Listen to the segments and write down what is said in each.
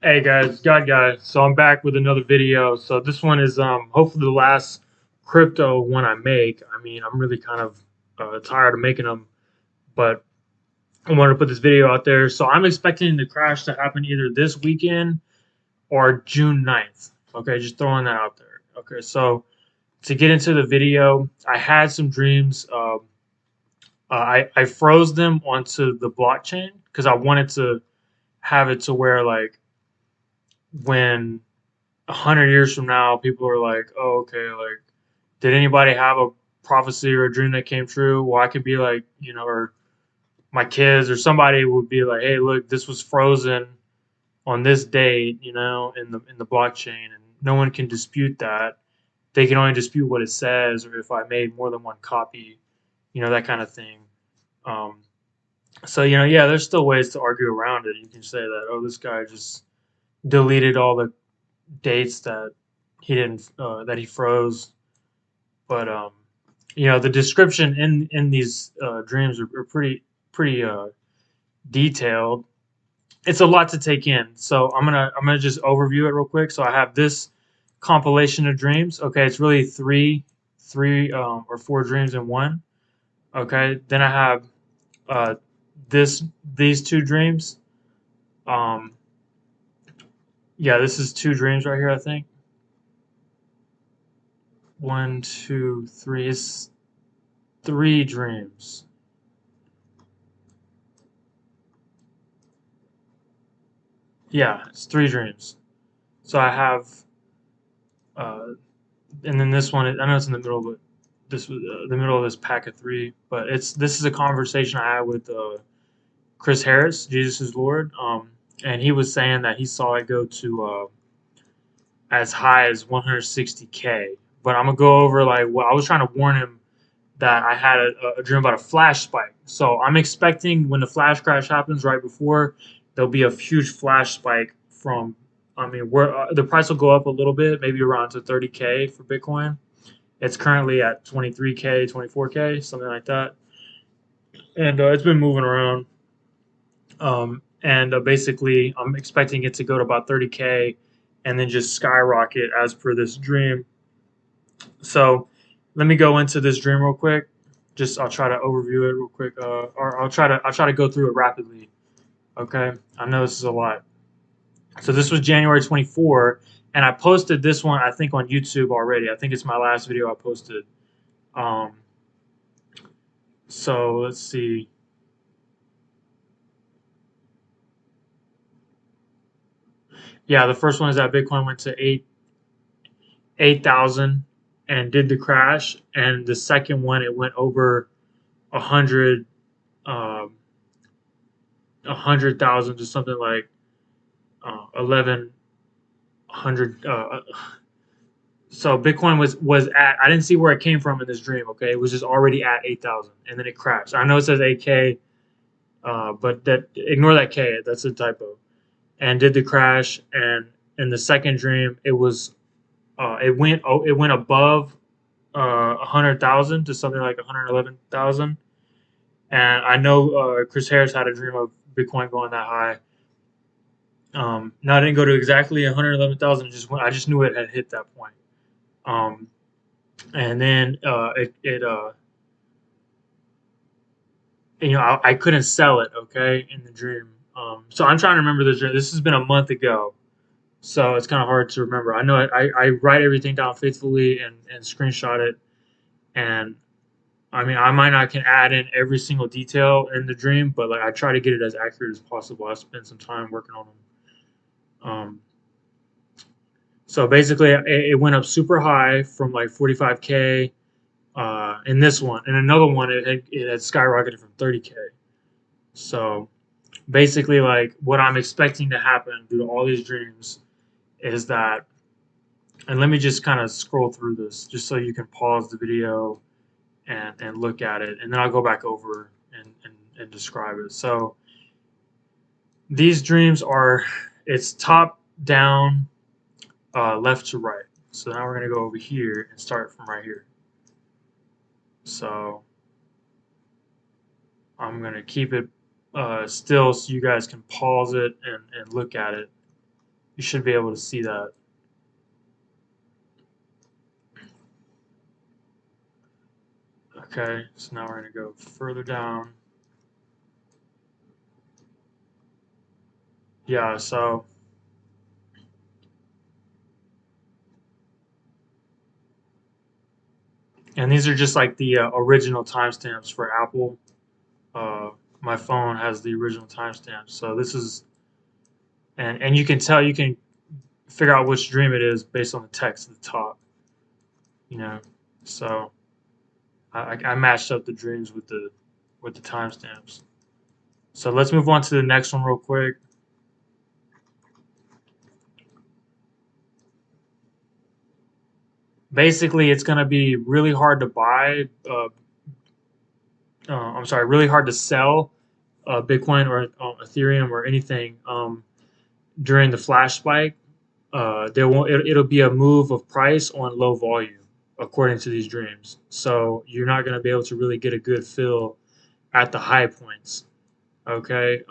Hey guys, God guy. So I'm back with another video. So this one is hopefully the last crypto one I make. I mean, I'm really kind of tired of making them, but I wanted to put this video out there. So I'm expecting the crash to happen either this weekend or June 9th. Okay, just throwing that out there. Okay, so to get into the video, I had some dreams. I froze them onto the blockchain because I wanted to have it to where like when 100 years from now, people are like, "Oh, okay, like, did anybody have a prophecy or a dream that came true?" Well, I could be like, or my kids or somebody would be like, "Hey, look, this was frozen on this date, in the blockchain, and no one can dispute that. They can only dispute what it says, or if I made more than one copy, that kind of thing." Um, so yeah, there's still ways to argue around it. You can say that, "Oh, this guy just deleted all the dates that he froze," but the description in these dreams are pretty detailed. It's a lot to take in, so I'm gonna just overview it real quick. So I have this compilation of dreams. Okay, it's really three or four dreams in one. Okay, then I have uh, these two dreams. Um, yeah, this is two dreams right here. I think one, two, three. It's three dreams. Yeah, it's three dreams. So I have, uh, and then this one. I know it's in the middle, but this was the middle of this pack of three. But this is a conversation I had with Chris Harris, Jesus is Lord, and he was saying that he saw it go to as high as 160K. But I'm gonna go over like well, I was trying to warn him that I had a dream about a flash spike. So I'm expecting when the flash crash happens right before, there'll be a huge flash spike from. I mean, where the price will go up a little bit, maybe around to 30K for Bitcoin. It's currently at 23K, 24K, something like that, and it's been moving around. And basically, I'm expecting it to go to about 30K, and then just skyrocket as per this dream. So let me go into this dream real quick. Just I'll try to overview it real quick, or I'll try to go through it rapidly. Okay, I know this is a lot. So this was January 24, and I posted this one I think on YouTube already. I think it's my last video I posted. Um, so let's see. Yeah, the first one is that Bitcoin went to 8,000 and did the crash, and the second one it went over 100 um, 100,000 to something like 1,100. So Bitcoin was at. I didn't see where it came from in this dream. Okay, it was just already at 8,000, and then it crashed. I know it says 8K, but that ignore that K. That's a typo. And did the crash, and in the second dream, it went above 100,000 to something like 111,000. And I know Chris Harris had a dream of Bitcoin going that high. Now I didn't go to exactly 111,000. I just knew it had hit that point. Um, and then I couldn't sell it. Okay, in the dream. So I'm trying to remember this dream. This has been a month ago, so it's kind of hard to remember. I know I write everything down faithfully and screenshot it, and I mean, I might not can add in every single detail in the dream, but like I try to get it as accurate as possible. I spent some time working on them. So basically, it went up super high from like 45K in this one, and another one it had skyrocketed from 30K. So basically, like what I'm expecting to happen due to all these dreams is that, and let me just kind of scroll through this just so you can pause the video and look at it, and then I'll go back over and describe it. So these dreams are it's top down, left to right. So now we're gonna go over here and start from right here. So I'm gonna keep it still so you guys can pause it and look at it. You should be able to see that. Okay, so now we're going to go further down. Yeah, so and these are just like the original timestamps for Apple. Uh, my phone has the original timestamps. So this is and you can tell, you can figure out which dream it is based on the text at the top. You know, so I matched up the dreams with the timestamps. So let's move on to the next one real quick. Basically, it's going to be really hard to buy. I'm sorry, really hard to sell Bitcoin or Ethereum or anything during the flash spike. There won't. It'll be a move of price on low volume, according to these dreams. So you're not going to be able to really get a good feel at the high points. Okay,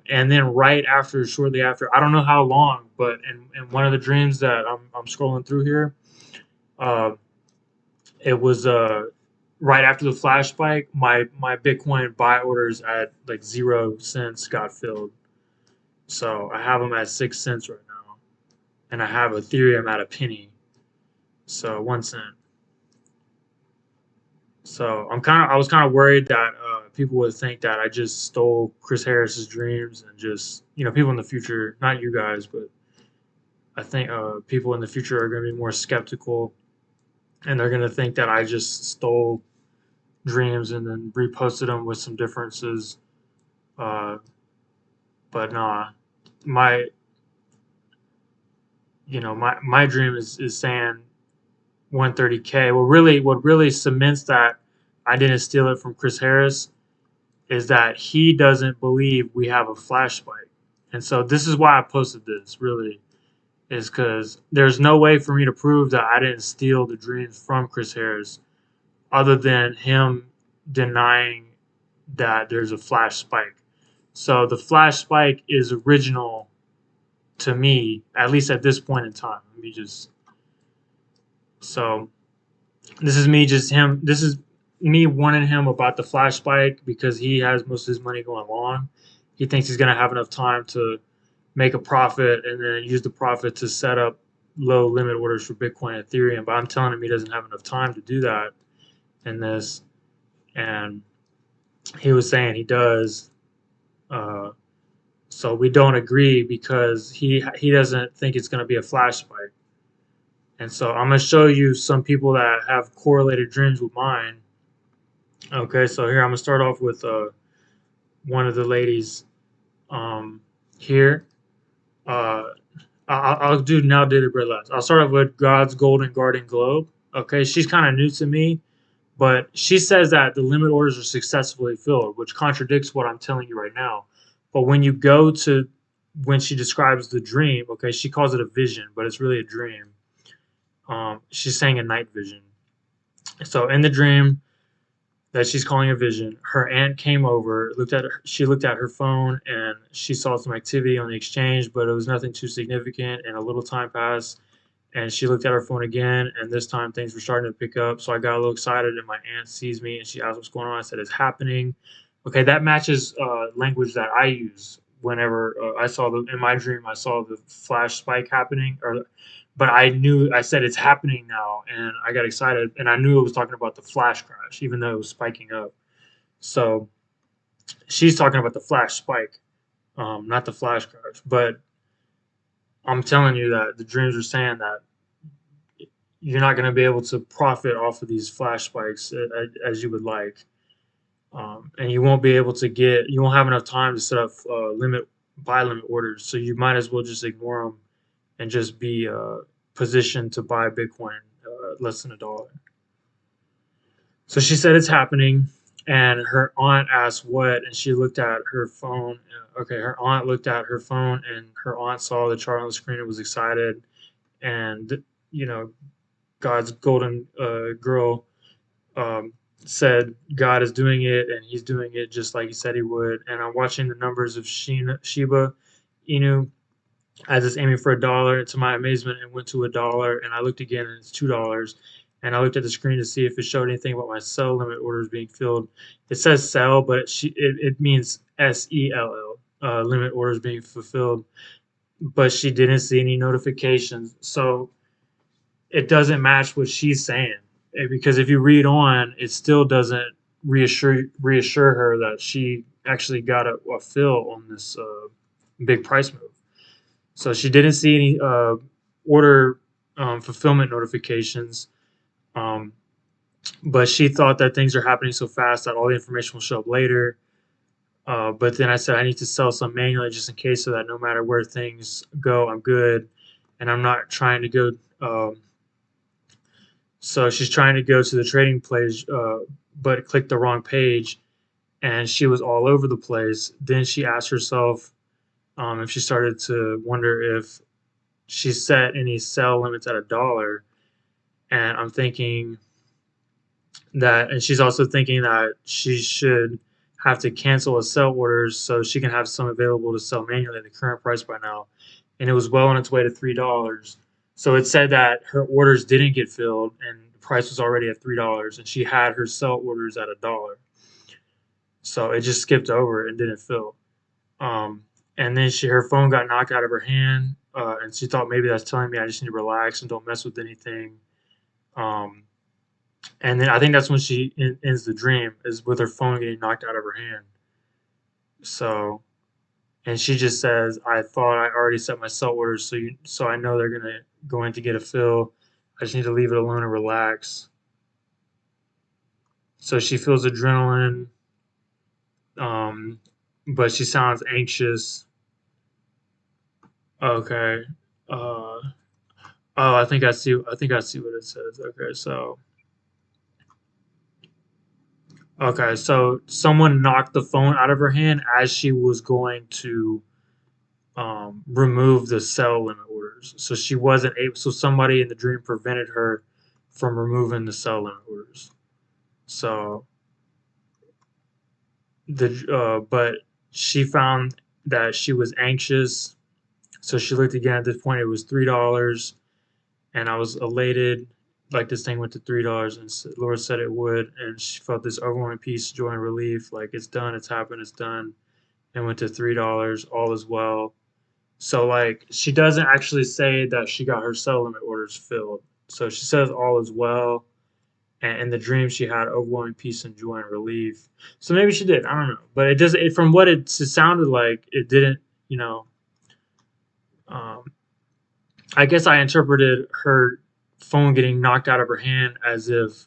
and then right after, shortly after, I don't know how long, but in one of the dreams that I'm scrolling through here, uh, it was right after the flash spike. My Bitcoin buy orders at like 0 cents got filled, so I have them at 6 cents right now, and I have Ethereum at a penny, so 1 cent. So I was kind of worried that people would think that I just stole Chris Harris's dreams and just, people in the future, not you guys, but I think people in the future are going to be more skeptical, and they're going to think that I just stole dreams and then reposted them with some differences. Uh, but nah, my my dream is saying 130K. What really cements that I didn't steal it from Chris Harris is that he doesn't believe we have a flash spike, and so this is why I posted this. Really, is because there's no way for me to prove that I didn't steal the dreams from Chris Harris, other than him denying that there's a flash spike. So the flash spike is original to me, at least at this point in time. Let me just so this is me just him. This is me warning him about the flash spike because he has most of his money going long. He thinks he's gonna have enough time to make a profit and then use the profit to set up low limit orders for Bitcoin and Ethereum. But I'm telling him he doesn't have enough time to do that in this, and he was saying he does. Uh, so we don't agree because he doesn't think it's going to be a flash spike. And so I'm going to show you some people that have correlated dreams with mine. Okay, so here I'm going to start off with one of the ladies um, here. Uh, I'll do now dated bread last. I'll start off with God's Golden Garden Globe. Okay, she's kind of new to me, but she says that the limit orders are successfully filled, which contradicts what I'm telling you right now. But when you go to when she describes the dream, okay, she calls it a vision, but it's really a dream. She's saying a night vision. So in the dream that she's calling a vision, her aunt came over, looked at her, she looked at her phone and she saw some activity on the exchange, but it was nothing too significant. And a little time passed, and she looked at her phone again, and this time things were starting to pick up. So I got a little excited, and my aunt sees me, and she asked what's going on. I said it's happening. Okay, that matches language that I use whenever I saw in my dream I saw the flash spike happening, or but I said it's happening now, and I got excited, and I knew it was talking about the flash crash, even though it was spiking up. So she's talking about the flash spike, not the flash crash. But I'm telling you that the dreams are saying that you're not going to be able to profit off of these flash spikes as you would like, and you won't have enough time to set up buy limit orders. So you might as well just ignore them and just be positioned to buy Bitcoin less than $1. So she said it's happening, and her aunt asked what, and she looked at her phone. Okay, her aunt looked at her phone, and her aunt saw the chart on the screen and was excited. And you know, God's golden girl said God is doing it, and He's doing it just like He said He would. And I'm watching the numbers of Shiba Inu I was just aiming for $1. And to my amazement, it went to $1. And I looked again, and it's $2. And I looked at the screen to see if it showed anything about my sell limit orders being filled. It says sell, but it means SELL, limit orders being fulfilled. But she didn't see any notifications. So it doesn't match what she's saying. Because if you read on, it still doesn't reassure her that she actually got a fill on this big price move. So she didn't see any order fulfillment notifications, um, but she thought that things are happening so fast that all the information will show up later. But then I said I need to sell some manually just in case, so that no matter where things go, I'm good, and I'm not trying to go. So she's trying to go to the trading page, but clicked the wrong page, and she was all over the place. Then she asked herself if she started to wonder if she set any sell limits at $1. And I'm thinking that, and she's also thinking that she should have to cancel a sell orders so she can have some available to sell manually at the current price by now. And it was well on its way to $3. So it said that her orders didn't get filled and the price was already at $3, and she had her sell orders at $1. So it just skipped over and didn't fill. And then her phone got knocked out of her hand, and she thought maybe that's telling me I just need to relax and don't mess with anything. Um, and then I think that's when she ends the dream, is with her phone getting knocked out of her hand. So, and she just says, "I thought I already set my sell orders, so I know they're going to get a fill. I just need to leave it alone and relax." So she feels adrenaline, um, but she sounds anxious. Okay. Uh, oh, I think I see. I think I see what it says. Okay, so someone knocked the phone out of her hand as she was going to remove the sell limit orders. So she wasn't able. So somebody in the dream prevented her from removing the sell limit orders. So but she found that she was anxious. So she looked again. At this point, it was $3, and I was elated. Like this thing went to $3, and Laura said it would, and she felt this overwhelming peace, joy, and relief. Like it's done, it's happened, it's done, and went to $3. All is well. So like she doesn't actually say that she got her sell limit orders filled. So she says all is well, and in the dream she had overwhelming peace and joy and relief. So maybe she did. I don't know, but it doesn't. From what it sounded like, it didn't. You know, um, I guess I interpreted her phone getting knocked out of her hand as if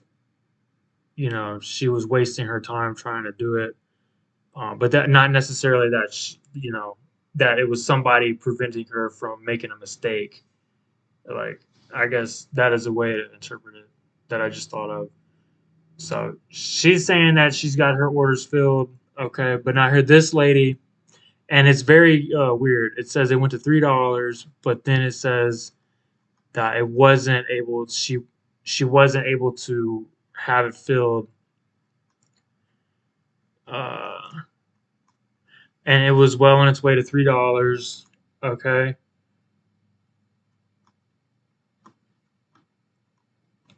she was wasting her time trying to do it, but that not necessarily that that it was somebody preventing her from making a mistake. Like I guess that is a way to interpret it that I just thought of. So she's saying that she's got her orders filled, okay, but now I heard this lady, and it's very weird. It says it went to $3, but then it says that it wasn't able. She wasn't able to have it filled, uh, and it was well on its way to $3. Okay,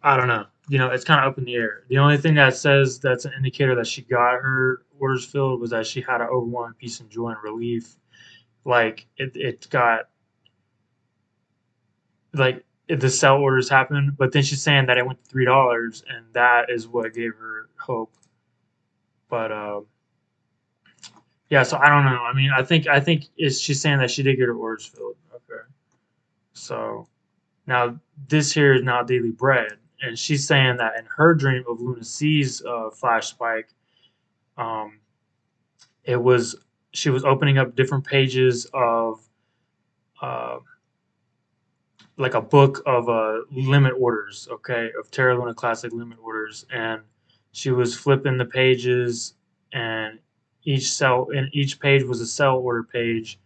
I don't know. It's kind of up in the air. The only thing that says that's an indicator that she got her orders filled was that she had an overwhelming peace and joy and relief. Like it got like the sell orders happened, but then she's saying that it went to $3, and that is what gave her hope. But yeah, so I don't know. I mean, I think she's saying that she did get her orders filled. Okay, so now this here is now Daily Bread, and she's saying that in her dream of Luna C's flash spike, um, it was she was opening up different pages of uh, like a book of limit orders, okay, of Terra Luna Classic limit orders, and she was flipping the pages, and each page was a sell order page.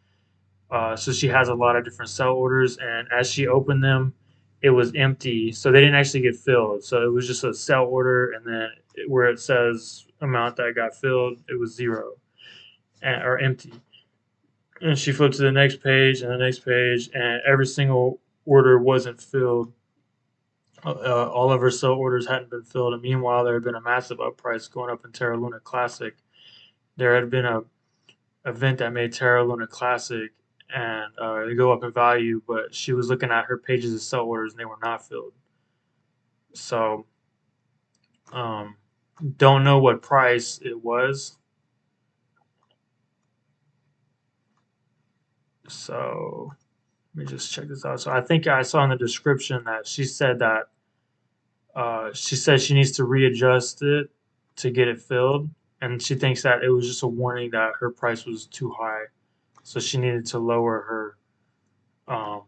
So she has a lot of different sell orders, and as she opened them, it was empty, so they didn't actually get filled. So it was just a sell order, and then where it says amount that got filled, it was zero or empty. And she flipped to the next page and the next page, and every single order wasn't filled. All of her sell orders hadn't been filled, and meanwhile there had been a massive upprice going up in Terra Luna Classic. There had been a event that made Terra Luna Classic and it go up in value, but she was looking at her pages of sell orders and they were not filled. So um, don't know what price it was. So let me just check this out. So I think I saw in the description that she said she needs to readjust it to get it filled, and she thinks that it was just a warning that her price was too high, so she needed to lower her. Um,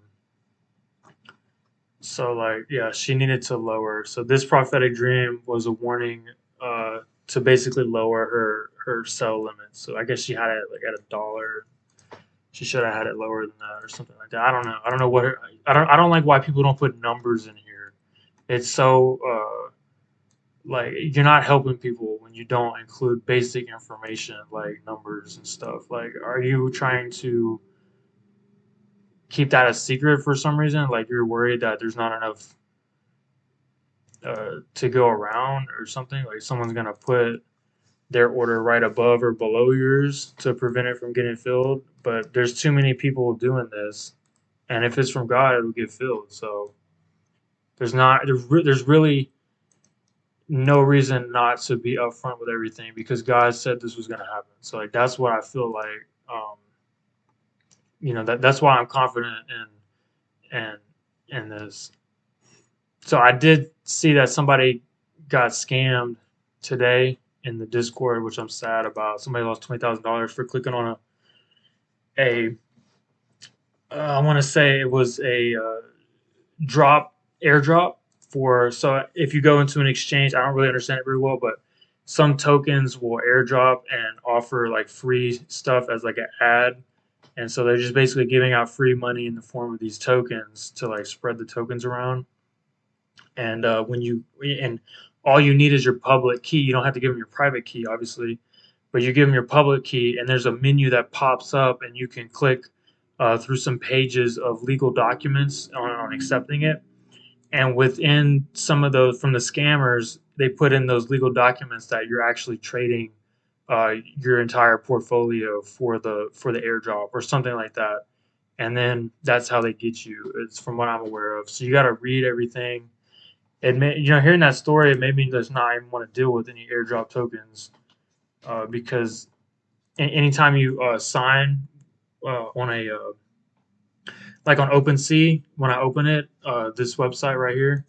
so like yeah, she needed to lower. So this prophetic dream was a warning to basically lower her sell limit. So I guess she had it like at $1. She should have had it lower than that or something like that. I don't know. I don't know what I don't like why people don't put numbers in here. It's so like you're not helping people when you don't include basic information like numbers and stuff. Like are you trying to keep that a secret for some reason? Like you're worried that there's not enough to go around or something? Like someone's gonna put their order right above or below yours to prevent it from getting filled. But there's too many people doing this, and if it's from God, it'll get filled. So there's really no reason not to be upfront with everything because God said this was gonna happen. So like that's what I feel like. That's why I'm confident in in this. So I did see that somebody got scammed today in the Discord, which I'm sad about. Somebody lost $20,000 for clicking on a I want to say it was a drop airdrop for. So if you go into an exchange, I don't really understand it very well, but some tokens will airdrop and offer like free stuff as like an ad. And so they're just basically giving out free money in the form of these tokens to like spread the tokens around. And and all you need is your public key. You don't have to give them your private key, obviously, but you give them your public key, and there's a menu that pops up, and you can click through some pages of legal documents on accepting it. And within some of those from the scammers, they put in those legal documents that you're actually trading your entire portfolio for the airdrop or something like that. And then that's how they get you. It's from what I'm aware of. So you got to read everything. Hearing that story, it made me just not even want to deal with any airdrop tokens because anytime you sign on a like on OpenSea, when I open it, this website right here,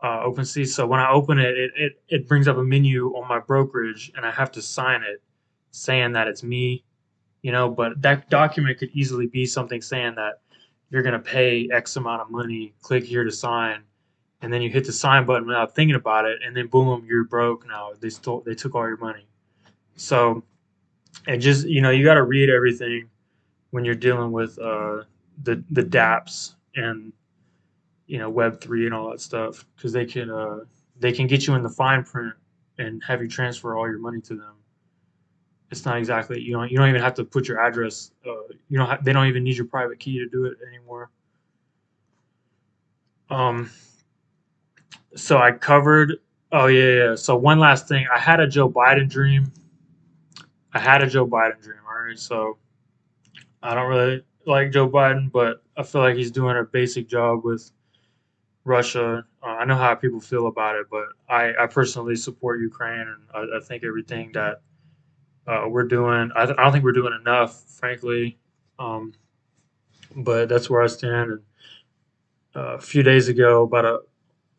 OpenSea. So when I open it, it brings up a menu on my brokerage, and I have to sign it, saying that it's me. But that document could easily be something saying that you're gonna pay X amount of money. Click here to sign, and then you hit the sign button without thinking about it, and then boom, you're broke now. They took all your money. So and just you got to read everything when you're dealing with the DApps and Web3 and all that stuff because they can get you in the fine print and have you transfer all your money to them. It's not exactly you don't even have to put your address. They don't even need your private key to do it anymore. Um, so I covered. Oh yeah. So one last thing, I had a Joe Biden dream. All right. So I don't really like Joe Biden, but I feel like he's doing a basic job with Russia. I know how people feel about it, but I personally support Ukraine, and I think everything that we're doing, I don't think we're doing enough, frankly. Um, but that's where I stand. And a few days ago, about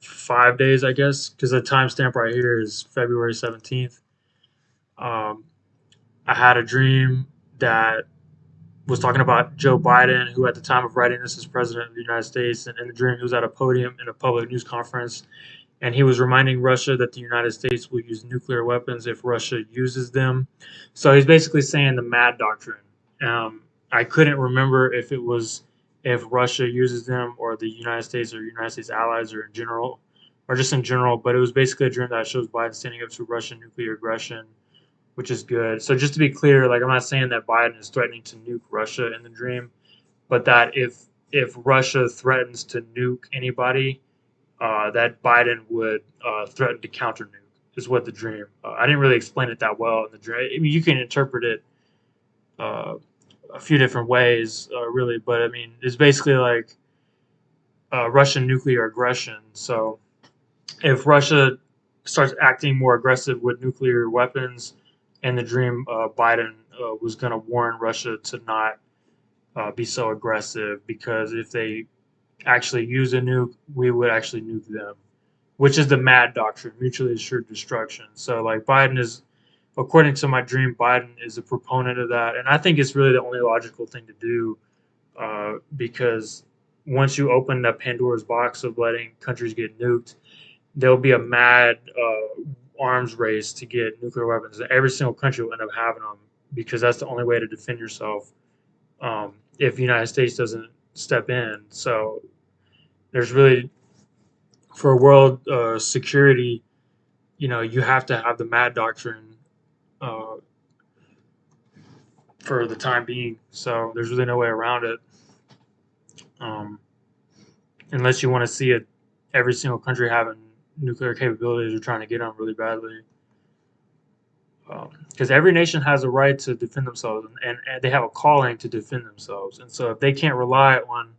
5 days, I guess, because the timestamp right here is February 17th. Um, I had a dream that was talking about Joe Biden, who at the time of writing this is president of the United States, and in the dream he was at a podium in a public news conference, and he was reminding Russia that the United States will use nuclear weapons if Russia uses them. So he's basically saying the MAD doctrine. I couldn't remember if Russia uses them or the United States or United States allies or in general, or just in general, but it was basically a dream that shows Biden standing up to Russian nuclear aggression which is good. So just to be clear, like I'm not saying that Biden is threatening to nuke Russia in the dream, but that if Russia threatens to nuke anybody, that Biden would threaten to counter nuke is what the dream. I didn't really explain it that well in the dream. I mean, you can interpret it uh, a few different ways, really, but I mean, it's basically like Russian nuclear aggression. So if Russia starts acting more aggressive with nuclear weapons, in the dream, Biden was going to warn Russia to not be so aggressive because if they actually use a nuke, we would actually nuke them, which is the MAD doctrine, mutually assured destruction. So, like, Biden is, according to my dream, Biden is a proponent of that. And I think it's really the only logical thing to do because once you open that Pandora's box of letting countries get nuked, there'll be a mad arms race to get nuclear weapons. Every single country will end up having them because that's the only way to defend yourself if the United States doesn't step in. So there's really, for world security, you have to have the MAD doctrine uh, for the time being. So there's really no way around it, um, unless you want to see it. Every single country having nuclear capabilities or trying to get them really badly. Because every nation has a right to defend themselves, and they have a calling to defend themselves. And so if they can't rely on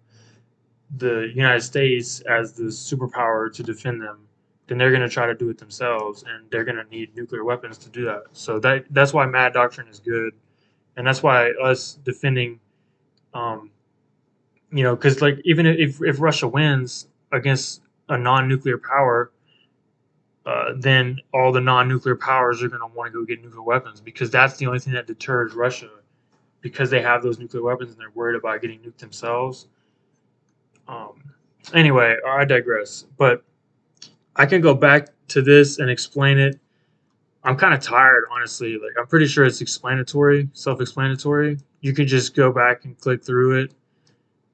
the United States as the superpower to defend them, then they're going to try to do it themselves, and they're going to need nuclear weapons to do that. So that's why MAD doctrine is good, and that's why us defending, um, because like even if Russia wins against a non-nuclear power, then all the non-nuclear powers are going to want to go get nuclear weapons because that's the only thing that deters Russia because they have those nuclear weapons and they're worried about getting nuked themselves. Um, anyway, I digress. But I can go back to this and explain it. I'm kind of tired, honestly. Like I'm pretty sure it's explanatory, self-explanatory. You can just go back and click through it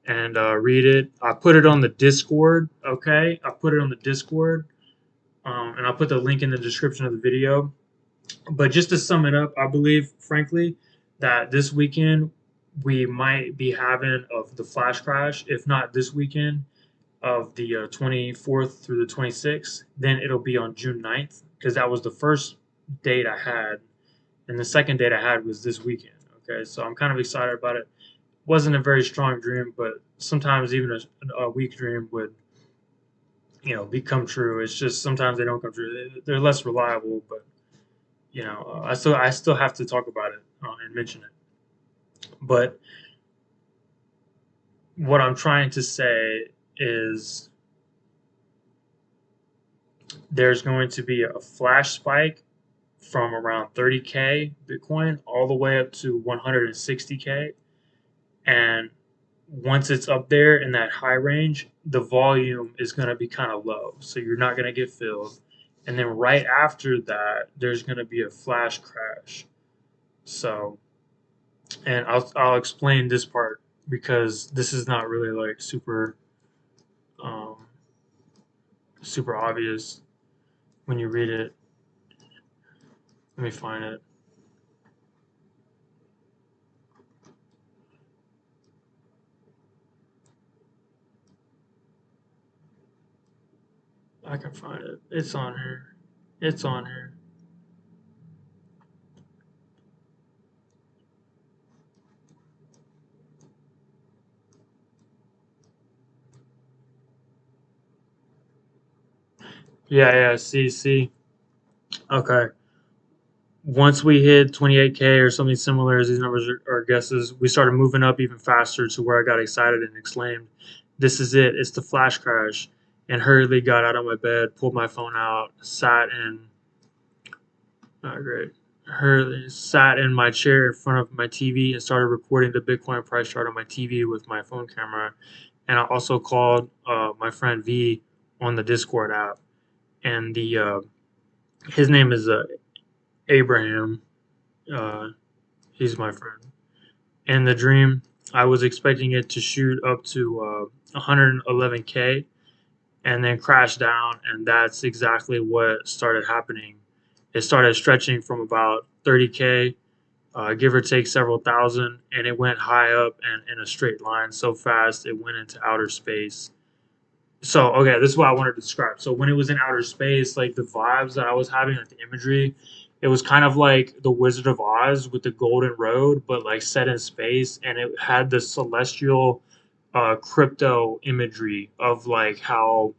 and read it. I put it on the Discord. Okay, I put it on the Discord, and I'll put the link in the description of the video. But just to sum it up, I believe, frankly, that this weekend we might be having of the flash crash. If not this weekend, of the 24th through the 26th, then it'll be on June 9th because that was the first date I had, and the second date I had was this weekend. Okay, so I'm kind of excited about it. Wasn't a very strong dream, but sometimes even a weak dream would, become true. It's just sometimes they don't come true. They're less reliable, but I still have to talk about it and mention it. But what I'm trying to say is there's going to be a flash spike from around 30K Bitcoin all the way up to 160K. And once it's up there in that high range, the volume is going to be kind of low. So you're not going to get filled. And then right after that, there's going to be a flash crash. So, and I'll explain this part because this is not really like um, super obvious when you read it. Let me find it. I can find it. It's on here. It's on here. Yeah, yeah. See. Okay. Once we hit 28K or something similar as these numbers are guesses, we started moving up even faster to where I got excited and exclaimed, "This is it! It's the flash crash!" And hurriedly got out of my bed, pulled my phone out, great. Hurriedly sat in my chair in front of my TV and started recording the Bitcoin price chart on my TV with my phone camera. And I also called my friend V on the Discord app, and the his name is Abraham. Uh, he's my friend. In the dream, I was expecting it to shoot up to 111K and then crash down, and that's exactly what started happening. It started stretching from about 30K, give or take several thousand, and it went high up and in a straight line so fast it went into outer space. So okay, this is what I wanted to describe. So when it was in outer space, like the vibes that I was having, like the imagery, it was kind of like the Wizard of Oz with the Golden Road, but like set in space, and it had the celestial, crypto imagery of like how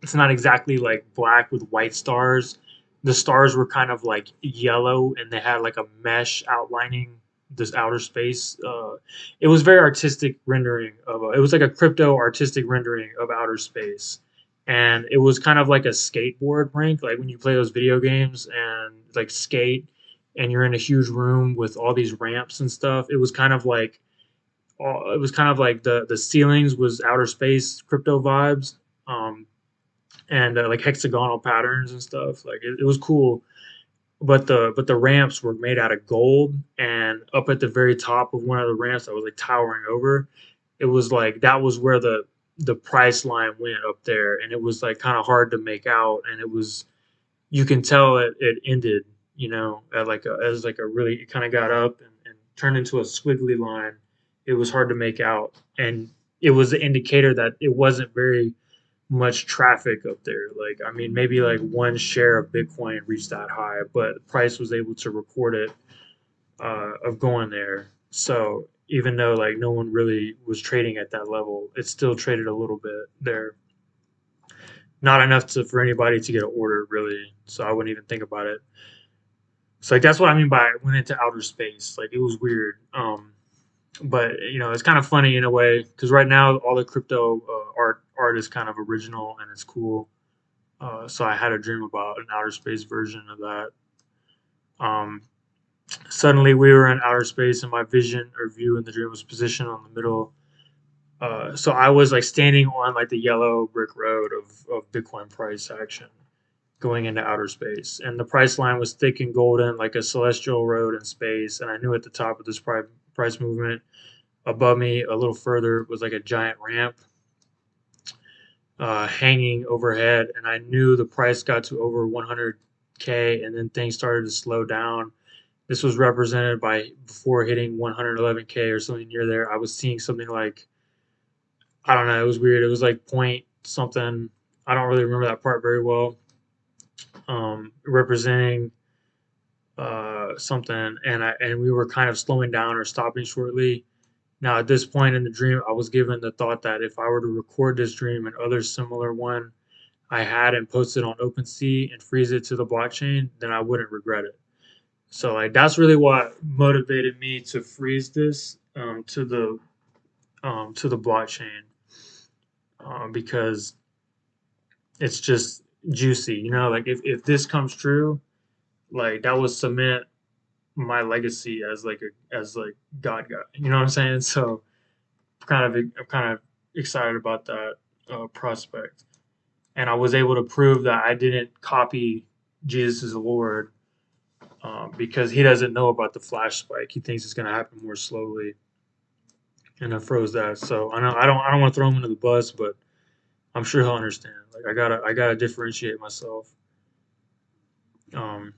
it's not exactly like black with white stars. The stars were kind of like yellow, and they had like a mesh outlining this outer space. It was very artistic rendering of it was like a crypto artistic rendering of outer space, and it was kind of like a skateboard rink, like when you play those video games and like skate, and you're in a huge room with all these ramps and stuff. It was kind of like the ceilings was outer space crypto vibes. And like hexagonal patterns and stuff. Like it was cool, but the ramps were made out of gold, and up at the very top of one of the ramps that was like towering over, it was like that was where the price line went up there, and it was like kind of hard to make out, and it was you can tell it ended, at like as like a really it kind of got up and turned into a squiggly line. It was hard to make out, and it was an indicator that it wasn't very much traffic up there. Like, I mean, maybe like one share of Bitcoin reached that high, but Price was able to record it, of going there. So even though like no one really was trading at that level, it still traded a little bit there. Not enough to for anybody to get an order really. So I wouldn't even think about it. So like that's what I mean by it went into outer space. Like it was weird. But it's kind of funny in a way because right now all the crypto, art is kind of original and it's cool. So I had a dream about an outer space version of that. Um, Suddenly we were in outer space, and my vision or view in the dream was positioned on the middle. So I was like standing on like the yellow brick road of Bitcoin price action going into outer space, and the price line was thick and golden like a celestial road in space. And I knew at the top of this price movement above me, a little further, was like a giant ramp, hanging overhead, and I knew the price got to over 100K, and then things started to slow down. This was represented by before hitting 111K or something near there. I was seeing something like I don't know. It was weird. It was like point something. I don't really remember that part very well. Representing something, and we were kind of slowing down or stopping shortly. Now, at this point in the dream, I was given the thought that if I were to record this dream and other similar one I had and post it on OpenSea and freeze it to the blockchain, then I wouldn't regret it. So like that's really what motivated me to freeze this, to the blockchain, because it's just juicy, like if this comes true, like that would cement my legacy as like a as like God, you know what I'm saying? So I'm kind of excited about that, prospect, and I was able to prove that I didn't copy Jesus as the Lord, because he doesn't know about the flash spike. He thinks it's going to happen more slowly, and I froze that. So I know I don't want to throw him under the bus, but I'm sure he'll understand. Like I gotta differentiate myself. Um,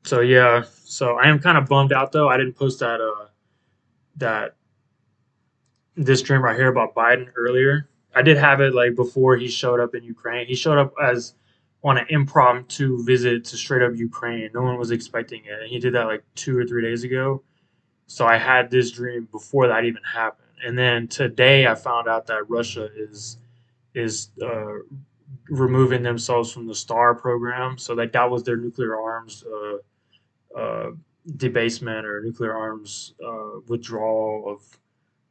so yeah, so I am kind of bummed out though. I didn't post that this dream right here about Biden earlier. I did have it like before he showed up in Ukraine. He showed up as on an impromptu visit to straight up Ukraine. No one was expecting it, and he did that like 2 or 3 days ago. So I had this dream before that even happened, and then today I found out that Russia is removing themselves from the STAR program. So like that was their nuclear arms, uh, debasement or nuclear arms, withdrawal of.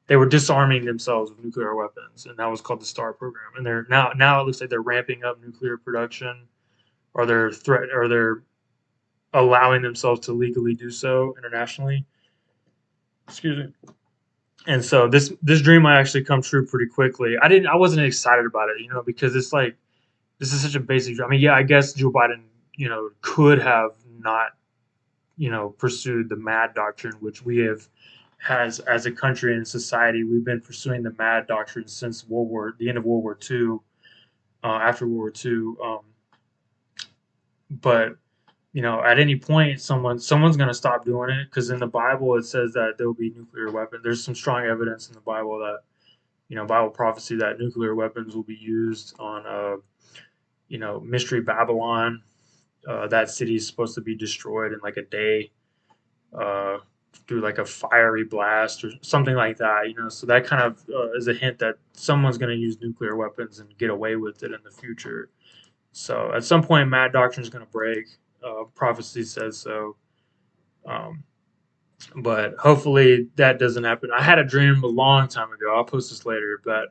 They were disarming themselves of nuclear weapons, and that was called the STAR program. And they're now it looks like they're ramping up nuclear production, or they're allowing themselves to legally do so internationally. Excuse me. And so this dream might actually come true pretty quickly. I wasn't excited about it, because it's like this is such a basic. I mean, yeah, I guess Joe Biden, could have not, pursued the MAD doctrine, which we have has as a country and society, we've been pursuing the MAD doctrine since the end of World War II, after World War II. But at any point someone's going to stop doing it, because in the Bible it says that there will be nuclear weapons. There's some strong evidence in the Bible that Bible prophecy that nuclear weapons will be used on Mystery Babylon. That city is supposed to be destroyed in like a day, uh, through like a fiery blast or something like that. So that kind of is a hint that someone's going to use nuclear weapons and get away with it in the future. So at some point, Mad Doctrine is going to break. Prophecy says so. Um, but hopefully that doesn't happen. I had a dream a long time ago. I'll post this later, but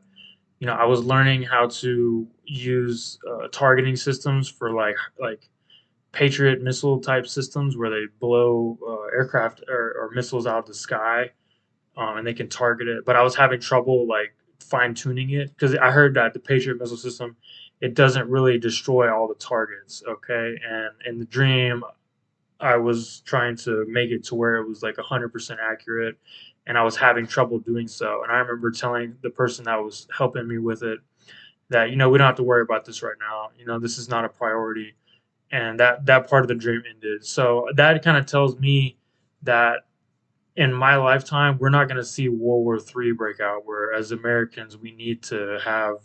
I was learning how to use targeting systems for like Patriot missile type systems where they blow aircraft or missiles out of the sky, and they can target it. But I was having trouble like fine tuning it, because I heard that the Patriot missile system, it doesn't really destroy all the targets. Okay, and in the dream, I was trying to make it to where it was like 100% accurate, and I was having trouble doing so. And I remember telling the person that was helping me with it that we don't have to worry about this right now. This is not a priority, and that part of the dream ended. So that kind of tells me that in my lifetime we're not going to see World War III break out, where as Americans we need to have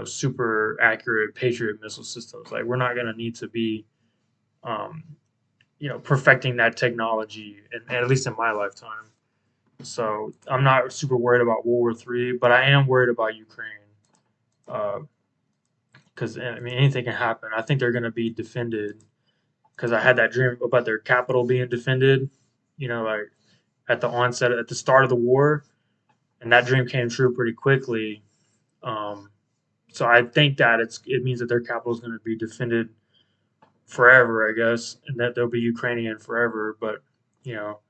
super accurate Patriot missile systems. Like, we're not going to need to be um, perfecting that technology, and at least in my lifetime. So I'm not super worried about World War III, but I am worried about Ukraine, because I mean anything can happen. I think they're going to be defended, because I had that dream about their capital being defended. Like at the start of the war, and that dream came true pretty quickly. Um, so I think that it means that their capital is going to be defended forever, I guess, and that they'll be Ukrainian forever. But you know,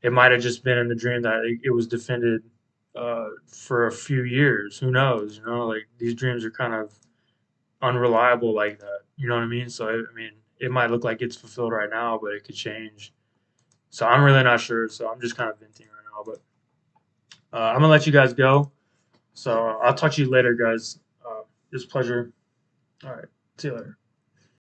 it might have just been in the dream that it was defended for a few years. Who knows? Like, these dreams are kind of unreliable like that. You know what I mean? So I mean, it might look like it's fulfilled right now, but it could change. So I'm really not sure. So I'm just kind of venting right now. But I'm gonna let you guys go. So I'll talk to you later, guys. It was a pleasure. All right. See you later.